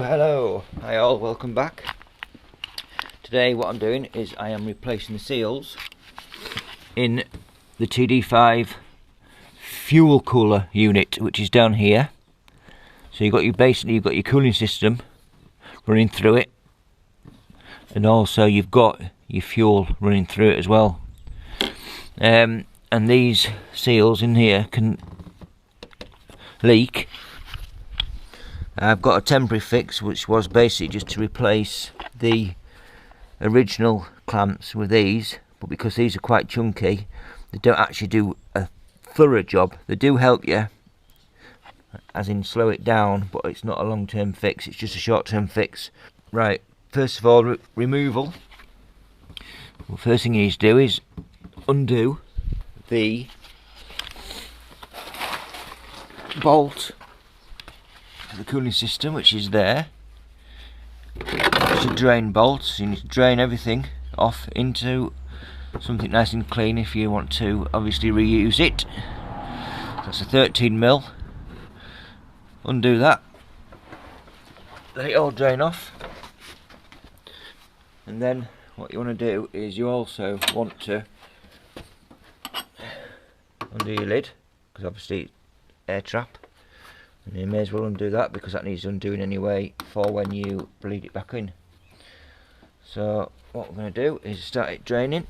Hello, hi all, welcome back. Today what I'm doing is I am replacing the seals in the TD5 fuel cooler unit, which is down here. So you've got your cooling system running through it, and also you've got your fuel running through it as well. And these seals in here can leak. I've got a temporary fix, which was basically just to replace the original clamps with these, but because these are quite chunky, they don't actually do a thorough job. They do help you, as in slow it down, but it's not a long-term fix, it's just a short-term fix. Right, first of all, removal. Well, first thing you need to do is undo the bolt to the cooling system, which is there. It's a drain bolt, so you need to drain everything off into something nice and clean if you want to obviously reuse it. That's a 13mm. Undo that, let it all drain off, and then what you want to do is you also want to undo your lid, because obviously it's air trap, and you may as well undo that because that needs undoing anyway for when you bleed it back in. So what we're going to do is start it draining,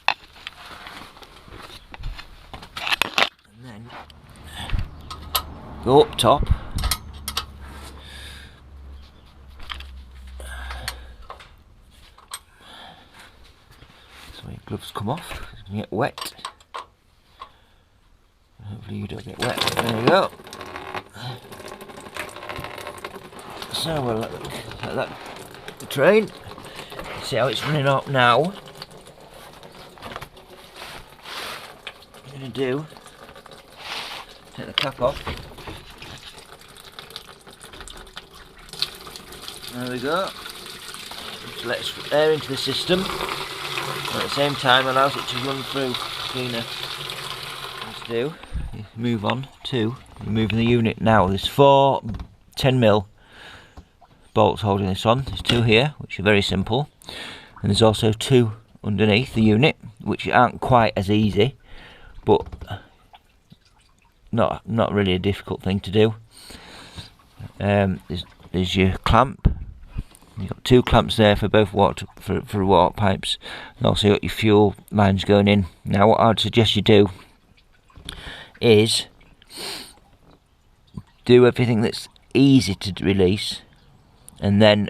and then go up top, so your gloves come off, it's going to get wet. Hopefully you don't get wet. There we go. So we'll let that drain. See how it's running up now. What I'm going to do, take the cap off. There we go. Just let air into the system, and at the same time allows it to run through cleaner. Let's do. Move on to removing the unit now. There's 4 10mm bolts holding this on. There's 2 here, which are very simple, and there's also 2 underneath the unit, which aren't quite as easy, but not really a difficult thing to do. There's your clamp. You've got 2 clamps there for both water pipes, and also you've got your fuel lines going in. Now what I'd suggest you do is do everything that's easy to release, and then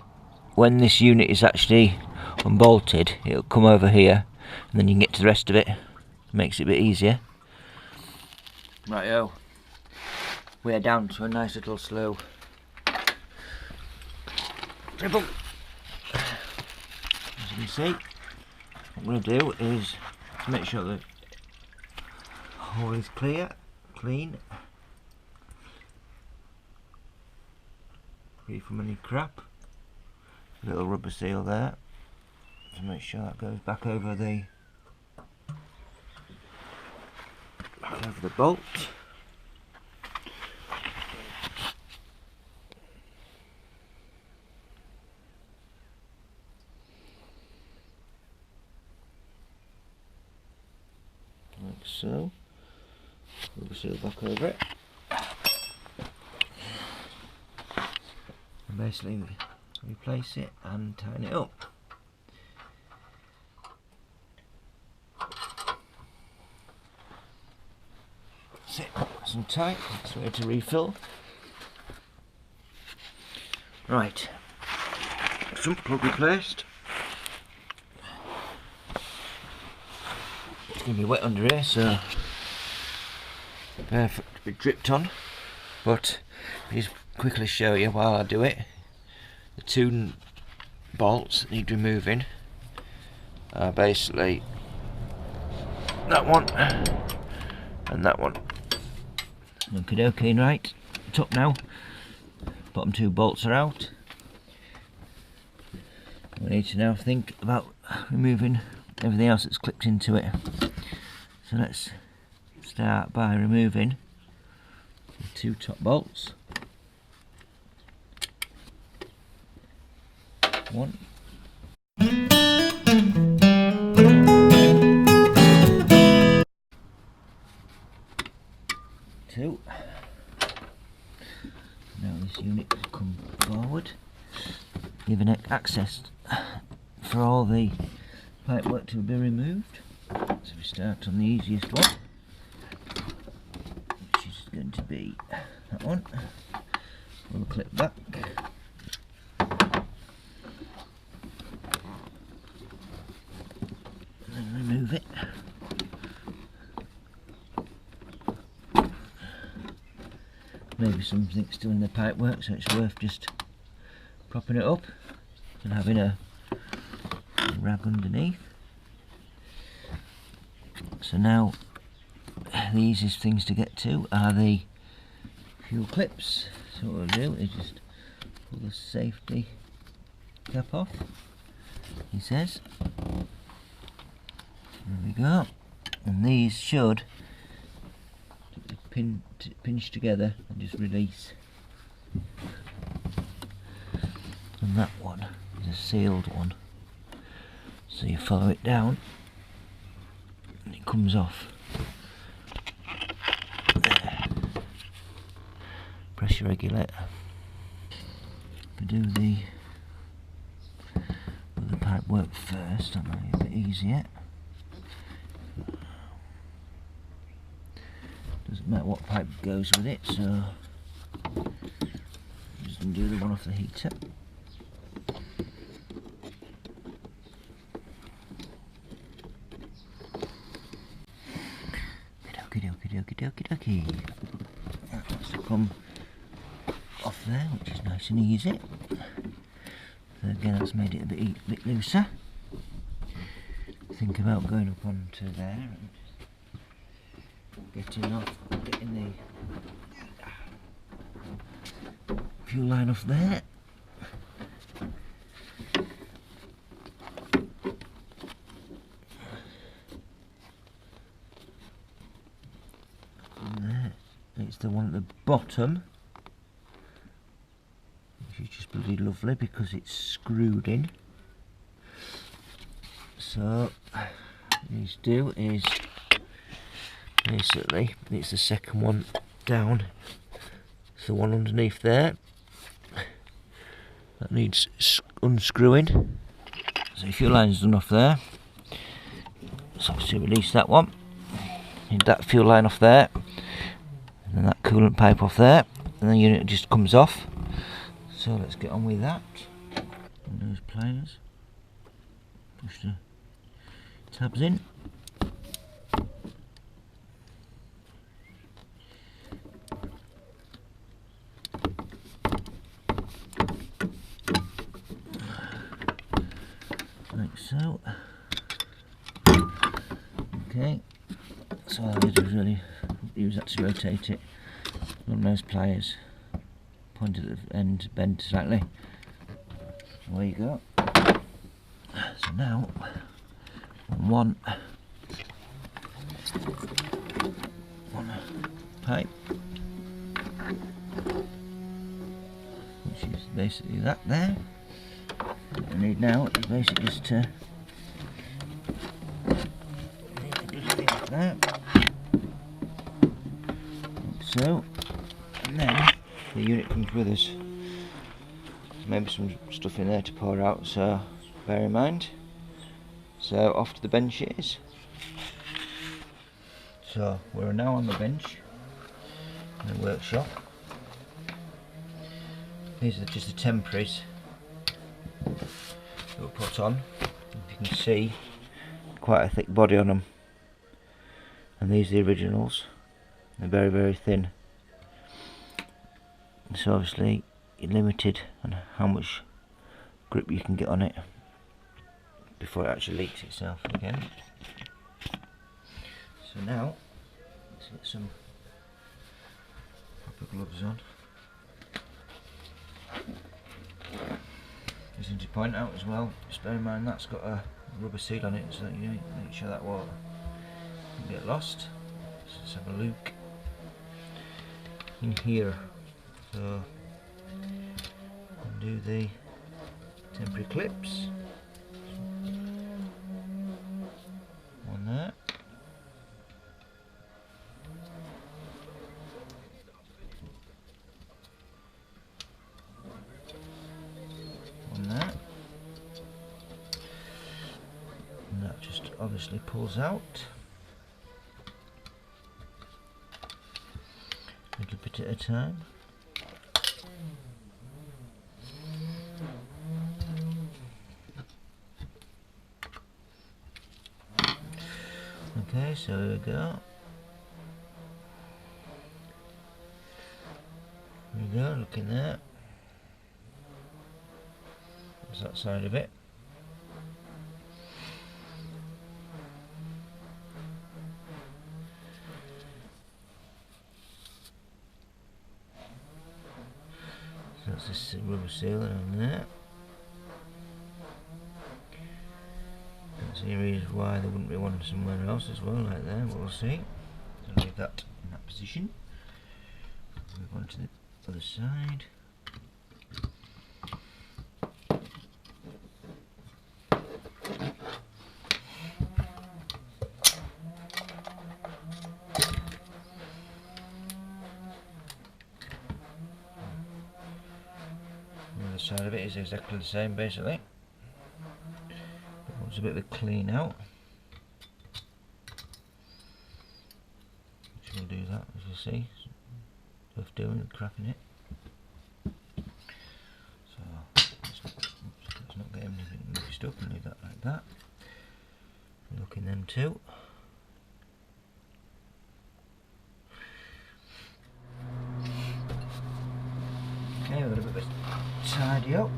when this unit is actually unbolted, it'll come over here, and then you can get to the rest of it. Makes it a bit easier. Righto, we're down to a nice little slow triple. As you can see, what I'm going to do is to make sure that hole is clean, free from any crap. Little rubber seal there to make sure that goes back over the bolt. Like so. Rubber seal back over it, and basically replace it and tighten it up. That's it, nice and tight. That's ready to refill. Right, front plug replaced. It's going to be wet under here, so perfect to be dripped on, but I'll just quickly show you while I do it. The 2 bolts that need removing are basically that one and that one. Okay, right, top now. Bottom 2 bolts are out. We need to now think about removing everything else that's clipped into it. So let's start by removing the 2 top bolts. 1, 2. Now this unit will come forward, giving it access for all the pipework to be removed. So we start on the easiest one, which is going to be that one. We'll clip back. And then remove it. Maybe something's still in the pipework, so it's worth just propping it up and having a rag underneath. So now the easiest things to get to are the fuel clips. So what we'll do is just pull the safety cap off, he says. There we go. And these should pinch together and just release. And that one is a sealed one. So you follow it down and it comes off. There. Pressure regulator. We do the pipe work first, that might be a bit easier. Doesn't matter what pipe goes with it, so just undo the one off the heater. Okie. That's to come off there, which is nice and easy. So again, that's made it a bit looser. Think about going up onto there and getting the fuel line off there. And there, it's the one at the bottom, which is just bloody lovely because it's screwed in. So what you need to do is basically, it's the second one down. It's the one underneath there that needs unscrewing. So your fuel line's done off there. So obviously release that one. Need that fuel line off there, and then that coolant pipe off there, and the unit just comes off. So let's get on with that. And those pliers. Push the tabs in. Like so. Okay. So all I do is really use that to rotate it. One of those pliers. Point at the end, bend slightly. Away you go. So now, one pipe, which is basically that there. What we need now is basically just to like that, like so, and then the unit comes with us. Maybe some stuff in there to pour out, so bear in mind. So off to the bench it is. So we're now on the bench in the workshop. These are just the temporaries that were put on. You can see quite a thick body on them, and these are the originals. They're very, very thin. So obviously you're limited on how much grip you can get on it before it actually leaks itself again. So now let's get some proper gloves on. Just need to point out as well, just bear in mind that's got a rubber seal on it, so that you make sure that water doesn't get lost. So let's have a look in here. So undo the temporary clips. One there. One there. And that just obviously pulls out. A little bit at a time. Okay, so here we go. There we go, look in there. There's that side of it. So that's this rubber sealer on there. Don't see any reason why there wouldn't be one somewhere else as well, like there, but we'll see. So leave that in that position. Move on to the other side. The other side of it is exactly the same basically. It's a bit of a clean out. Which will do that, as you see. Worth doing and cracking it. So let's not get anything mixed up and leave that like that. Look in them too. Okay, we've got a bit of a tidy up.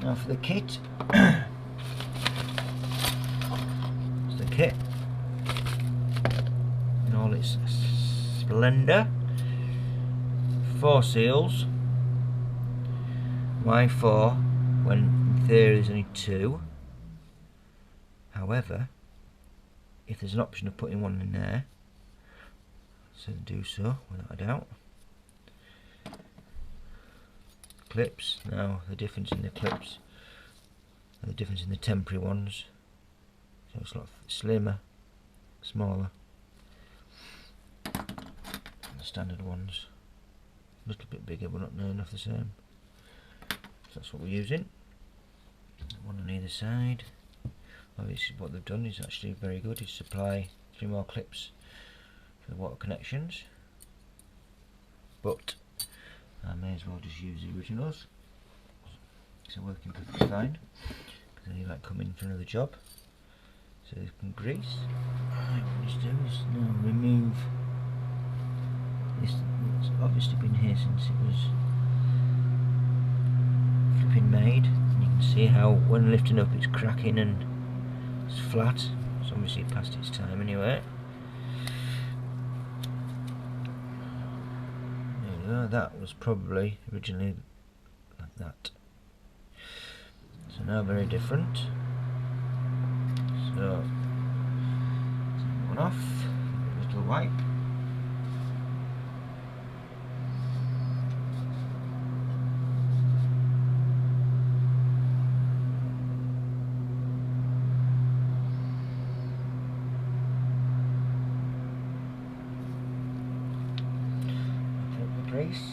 Now for the kit. It's the kit in all its splendour. 4 seals. Why 4 when in theory there's only 2? However, if there's an option of putting one in there, so do so without a doubt. Clips. Now the difference in the clips and the difference in the temporary ones, so it's a lot slimmer, smaller than the standard ones. A little bit bigger but not near enough the same. So that's what we're using. One on either side. Obviously what they've done is actually very good, is supply 3 more clips for the water connections, but I may as well just use the originals. So working perfectly fine, because then you might come in for another job. So they can grease. Right, what let's do is now remove this. It's obviously been here since it was flipping made. And you can see how when lifting up it's cracking and it's flat. It's obviously past its time anyway. That was probably originally like that. So now very different. So take one off, a little wipe. Take the grease.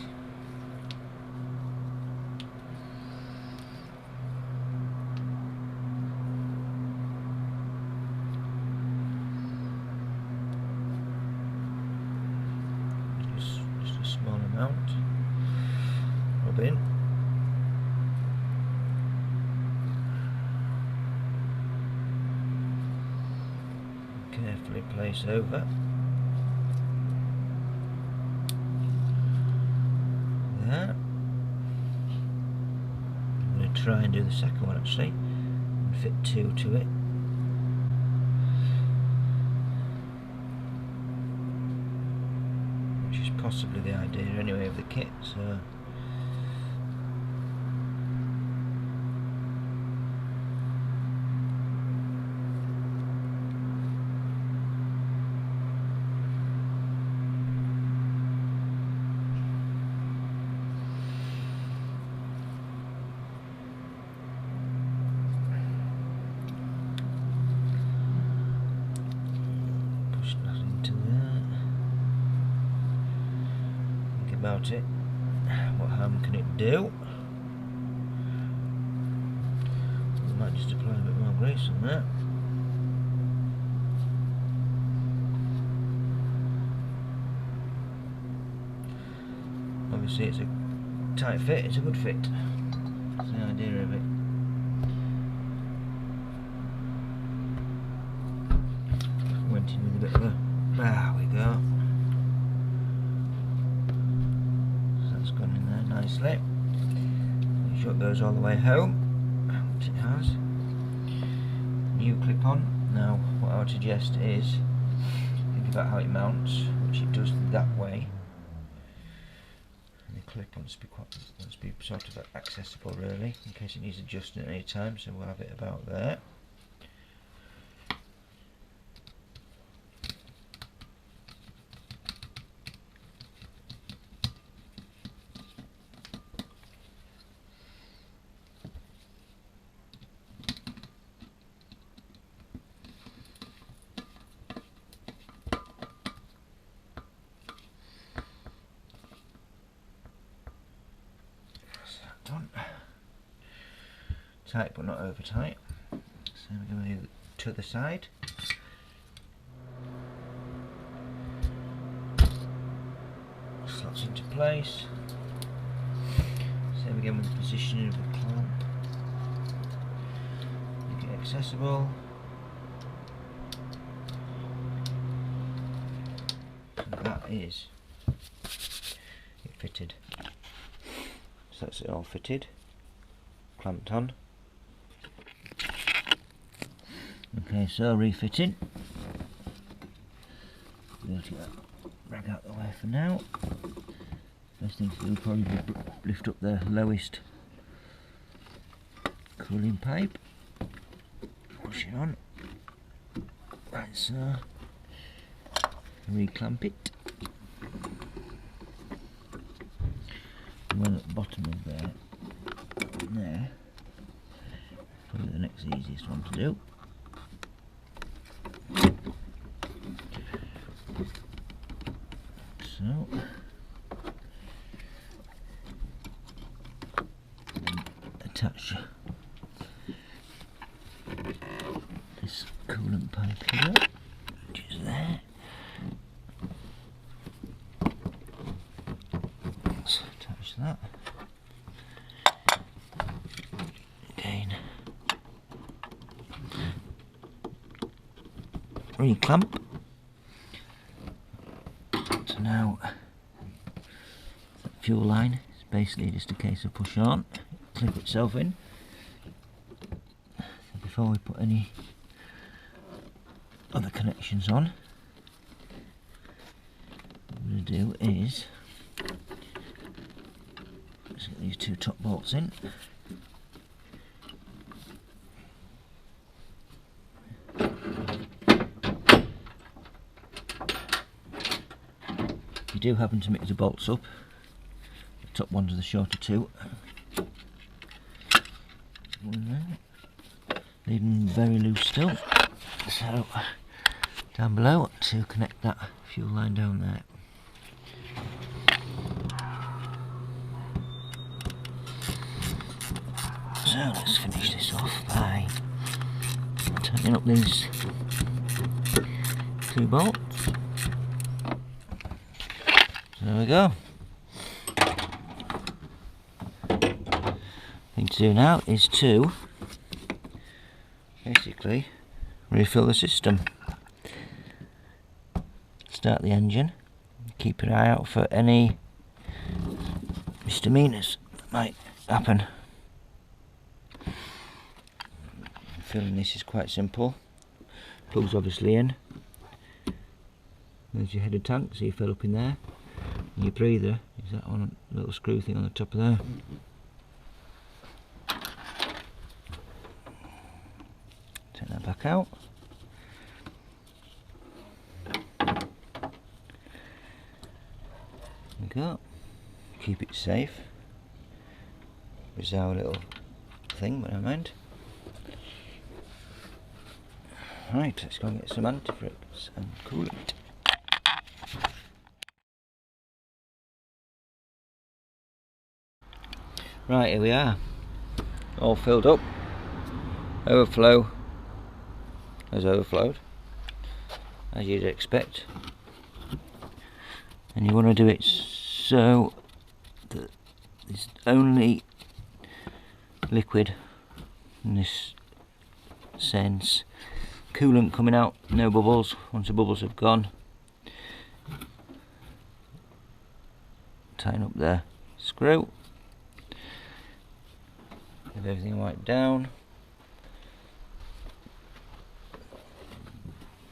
Just a small amount. Rub in. Carefully place over. There. I'm going to try and do the second one actually and fit 2 to it. Which is possibly the idea anyway of the kit, so about it. What harm can it do? I might just apply a bit more grease on that. Obviously it's a tight fit, it's a good fit. That's the idea of it. Went in with a bit of a... There we go. So that's gone in there nicely. Make sure it goes all the way home, which it has. New clip on. Now what I would suggest is think about how it mounts, which it does that way. And the clip wants to be sort of accessible really, in case it needs adjusting at any time, so we'll have it about there. Done. Tight but not over tight. So we're going to move to the side. Slots into place. Same again with the positioning of the clamp. Make it accessible. And that is it fitted. So that's it all fitted, clamped on. Okay, so refitting. We'll get that rag out the way for now. First thing to do will probably be lift up the lowest cooling pipe. Push it on. Right, so reclamp it. One at the bottom of there, probably the next easiest one to do. So, attach this coolant pipe here, which is there. Let's attach that. Again, reclamp. So now that fuel line is basically just a case of push on, clip itself in. So before we put any other connections on, what I'm going to do is let's get these two top bolts in. If you do happen to mix the bolts up, the top ones are the shorter two. Leave them very loose still. So down below to connect that fuel line down there. So let's finish this off by tightening up these two bolts. So there we go. Thing to do now is to basically refill the system. Start the engine. Keep your eye out for any misdemeanors that might happen. Filling this is quite simple. Plugs obviously in. There's your header tank, so you fill up in there. And your breather is that one little screw thing on the top of there. Take that back out. There we go. Keep it safe. Bizarre little thing, but I mind. Right, let's go and get some antifreeze and coolant. Right, here we are, all filled up. Overflow has overflowed, as you'd expect, and you want to do it so that there's only liquid in this sense, coolant coming out, no bubbles. Once the bubbles have gone, tighten up the screw, get everything wiped down,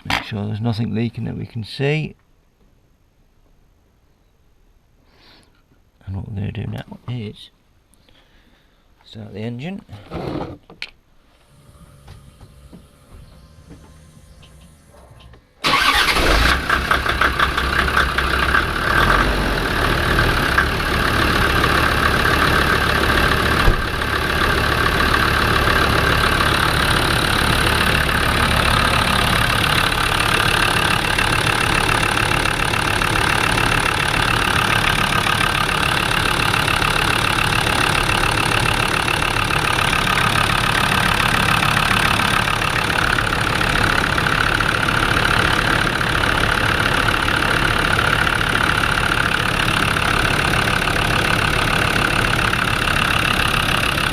make sure there's nothing leaking that we can see. And what we're going to do now is start the engine.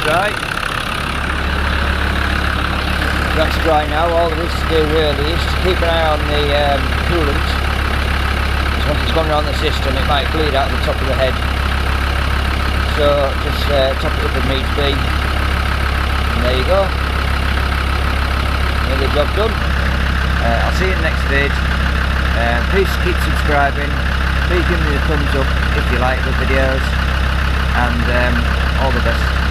Dry. That's dry now. All there is to do really is to keep an eye on the coolant, because once it's gone around the system it might bleed out the top of the head, so just top it up if needs be, and there you go, another job done. I'll see you in the next vid. Please keep subscribing, please give me the thumbs up if you like the videos, and all the best.